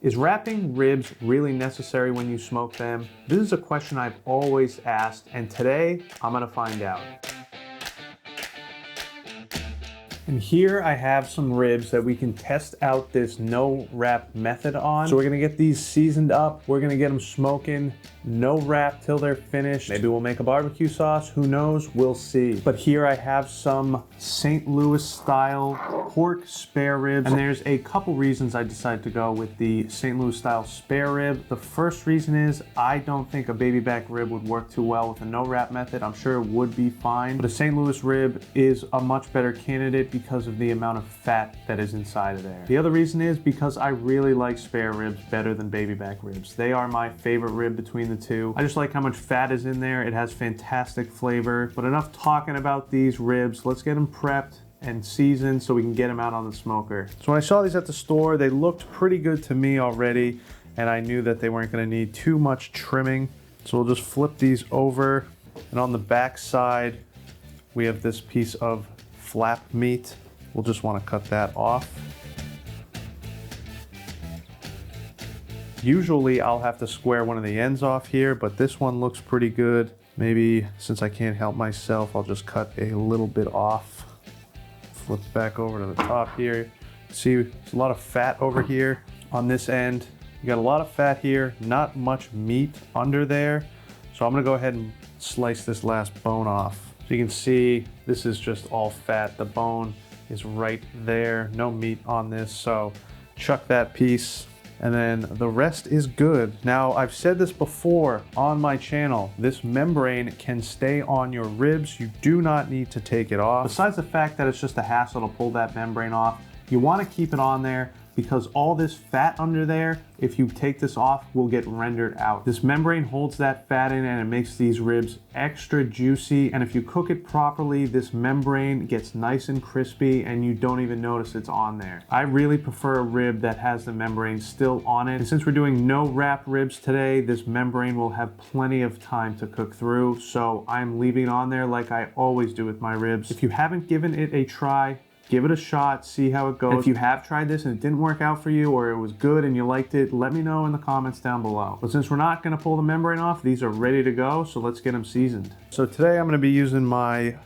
Is wrapping ribs really necessary when you smoke them? This is a question I've always asked, and today I'm gonna find out. And here I have some ribs that we can test out this no wrap method on. So we're gonna get these seasoned up. We're gonna get them smoking, no wrap till they're finished. Maybe we'll make a barbecue sauce, who knows, we'll see. But here I have some St. Louis style pork spare ribs. And there's a couple reasons I decided to go with the St. Louis style spare rib. The first reason is I don't think a baby back rib would work too well with a no wrap method. I'm sure it would be fine, but a St. Louis rib is a much better candidate because of the amount of fat that is inside of there. The other reason is because I really like spare ribs better than baby back ribs. They are my favorite rib between the two. I just like how much fat is in there. It has fantastic flavor. But enough talking about these ribs. Let's get them prepped and seasoned so we can get them out on the smoker. So when I saw these at the store, they looked pretty good to me already, and I knew that they weren't gonna need too much trimming. So we'll just flip these over, and on the back side, we have this piece of flap meat. We'll just want to cut that off. Usually I'll have to square one of the ends off here, but this one looks pretty good. Maybe since I can't help myself, I'll just cut a little bit off. Flip back over to the top here. See, there's a lot of fat over here on this end. You got a lot of fat here, not much meat under there. So I'm gonna go ahead and slice this last bone off. So you can see this is just all fat. The bone is right there, no meat on this, so chuck that piece, and then the rest is good. Now, I've said this before on my channel, this membrane can stay on your ribs. You do not need to take it off. Besides the fact that it's just a hassle to pull that membrane off, you want to keep it on there because all this fat under there, if you take this off, will get rendered out. This membrane holds that fat in and it makes these ribs extra juicy. And if you cook it properly, this membrane gets nice and crispy and you don't even notice it's on there. I really prefer a rib that has the membrane still on it. And since we're doing no wrap ribs today, this membrane will have plenty of time to cook through. So I'm leaving it on there like I always do with my ribs. If you haven't given it a try, give it a shot, see how it goes. And if you have tried this and it didn't work out for you, or it was good and you liked it, let me know in the comments down below. But since we're not gonna pull the membrane off, these are ready to go, so let's get them seasoned. So today I'm gonna be using my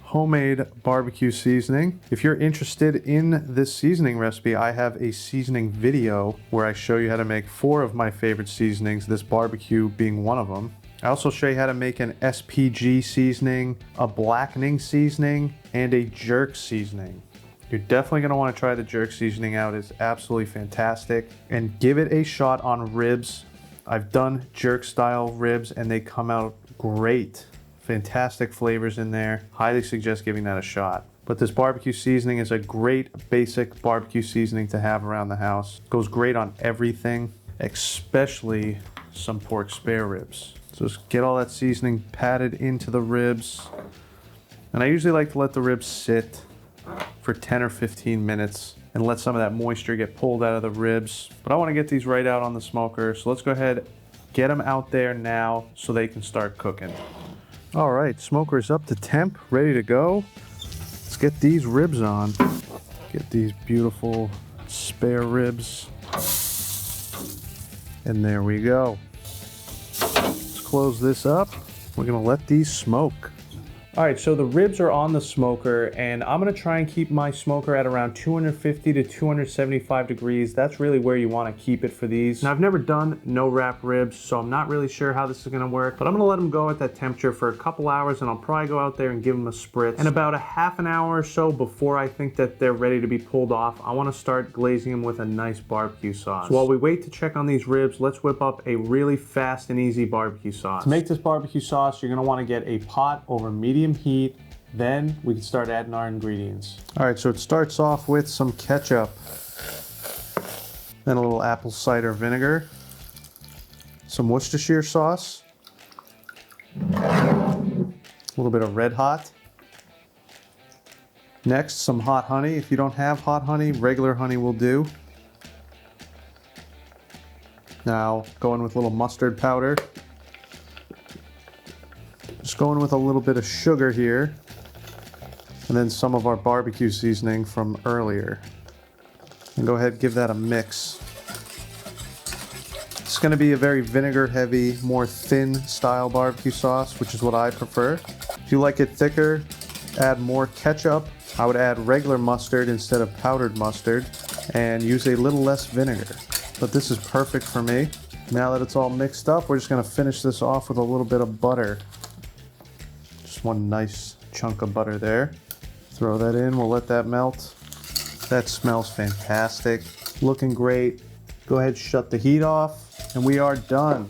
homemade barbecue seasoning. If you're interested in this seasoning recipe, I have a seasoning video where I show you how to make 4 of my favorite seasonings, this barbecue being one of them. I also show you how to make an SPG seasoning, a blackening seasoning, and a jerk seasoning. You're definitely gonna wanna try the jerk seasoning out. It's absolutely fantastic. And give it a shot on ribs. I've done jerk style ribs and they come out great. Fantastic flavors in there. Highly suggest giving that a shot. But this barbecue seasoning is a great basic barbecue seasoning to have around the house. Goes great on everything, especially some pork spare ribs. So just get all that seasoning patted into the ribs. And I usually like to let the ribs sit for 10 or 15 minutes and let some of that moisture get pulled out of the ribs. But I want to get these right out on the smoker. So let's go ahead, get them out there now so they can start cooking. All right, smoker's up to temp, ready to go. Let's get these ribs on. Get these beautiful spare ribs. And there we go. Close this up. We're gonna let these smoke. All right, so the ribs are on the smoker and I'm gonna try and keep my smoker at around 250 to 275 degrees. That's really where you wanna keep it for these. Now I've never done no wrap ribs, so I'm not really sure how this is gonna work, but I'm gonna let them go at that temperature for a couple hours and I'll probably go out there and give them a spritz. And about a half an hour or so before I think that they're ready to be pulled off, I wanna start glazing them with a nice barbecue sauce. So while we wait to check on these ribs, let's whip up a really fast and easy barbecue sauce. To make this barbecue sauce, you're gonna wanna get a pot over medium heat, then we can start adding our ingredients. All right, so it starts off with some ketchup, then a little apple cider vinegar, some Worcestershire sauce, a little bit of Red Hot. Next, some hot honey. If you don't have hot honey, regular honey will do. Now, going with a little mustard powder. Just going with a little bit of sugar here, and then some of our barbecue seasoning from earlier. And go ahead and give that a mix. It's going to be a very vinegar heavy, more thin style barbecue sauce, which is what I prefer. If you like it thicker, add more ketchup. I would add regular mustard instead of powdered mustard and use a little less vinegar. But this is perfect for me. Now that it's all mixed up, we're just going to finish this off with a little bit of butter. Just one nice chunk of butter there. Throw that in, we'll let that melt. That smells fantastic. Looking great. Go ahead, shut the heat off, and we are done.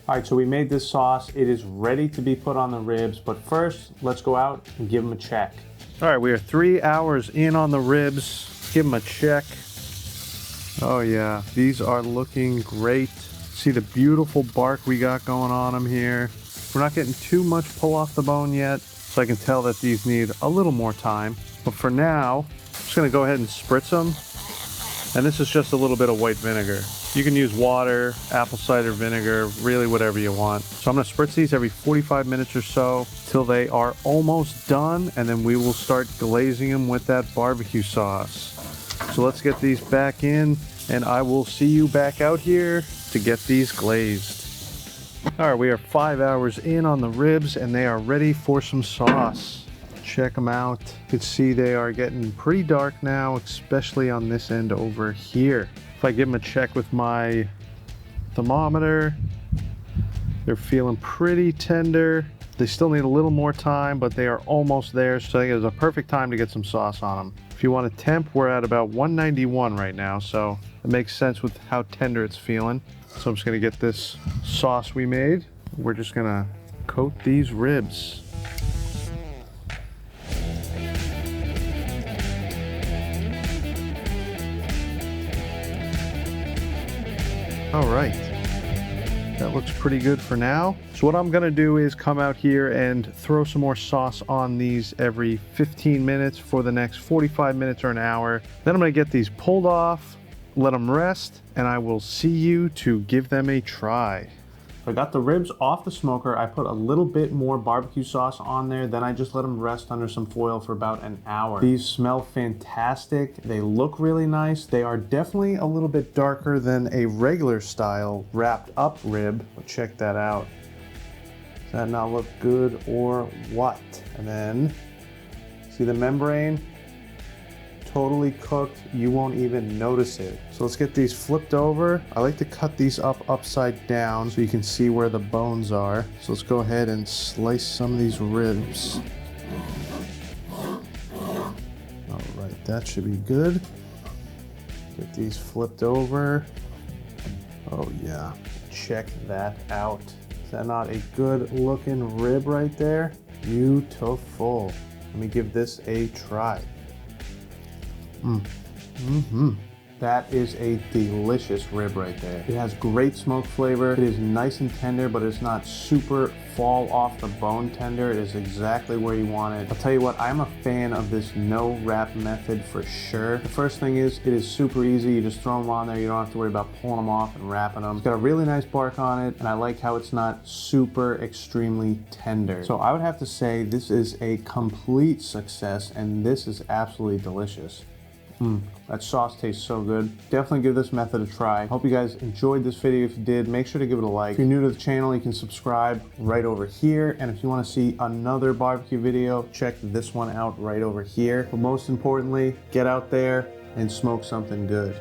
All right, so we made this sauce. It is ready to be put on the ribs, but first, let's go out and give them a check. All right, we are 3 hours in on the ribs. Give them a check. Oh yeah, these are looking great. See the beautiful bark we got going on them here. We're not getting too much pull off the bone yet, so I can tell that these need a little more time. But for now, I'm just gonna go ahead and spritz them. And this is just a little bit of white vinegar. You can use water, apple cider vinegar, really whatever you want. So I'm gonna spritz these every 45 minutes or so till they are almost done, and then we will start glazing them with that barbecue sauce. So let's get these back in, and I will see you back out here to get these glazed. All right, we are 5 hours in on the ribs, and they are ready for some sauce. Check them out. You can see they are getting pretty dark now, especially on this end over here. If I give them a check with my thermometer, they're feeling pretty tender. They still need a little more time, but they are almost there, so I think it's a perfect time to get some sauce on them. If you want a temp, we're at about 191 right now, so it makes sense with how tender it's feeling. So I'm just gonna get this sauce we made. We're just gonna coat these ribs. All right, that looks pretty good for now. So what I'm gonna do is come out here and throw some more sauce on these every 15 minutes for the next 45 minutes or an hour. Then I'm gonna get these pulled off, let them rest, and I will see you to give them a try. I got the ribs off the smoker. I put a little bit more barbecue sauce on there. Then I just let them rest under some foil for about an hour. These smell fantastic. They look really nice. They are definitely a little bit darker than a regular style wrapped up rib. But check that out. Does that not look good or what? And then, see the membrane? Totally cooked, you won't even notice it. So let's get these flipped over. I like to cut these up upside down so you can see where the bones are. So let's go ahead and slice some of these ribs. All right, that should be good. Get these flipped over. Oh yeah, check that out. Is that not a good looking rib right there? Beautiful. Let me give this a try. That is a delicious rib right there. It has great smoke flavor. It is nice and tender, but it's not super fall off the bone tender. It is exactly where you want it. I'll tell you what, I'm a fan of this no wrap method for sure. The first thing is, it is super easy. You just throw them on there. You don't have to worry about pulling them off and wrapping them. It's got a really nice bark on it, and I like how it's not super extremely tender. So I would have to say this is a complete success, and this is absolutely delicious. That sauce tastes so good. Definitely give this method a try. Hope you guys enjoyed this video. If you did, make sure to give it a like. If you're new to the channel, you can subscribe right over here. And if you want to see another barbecue video, check this one out right over here. But most importantly, get out there and smoke something good.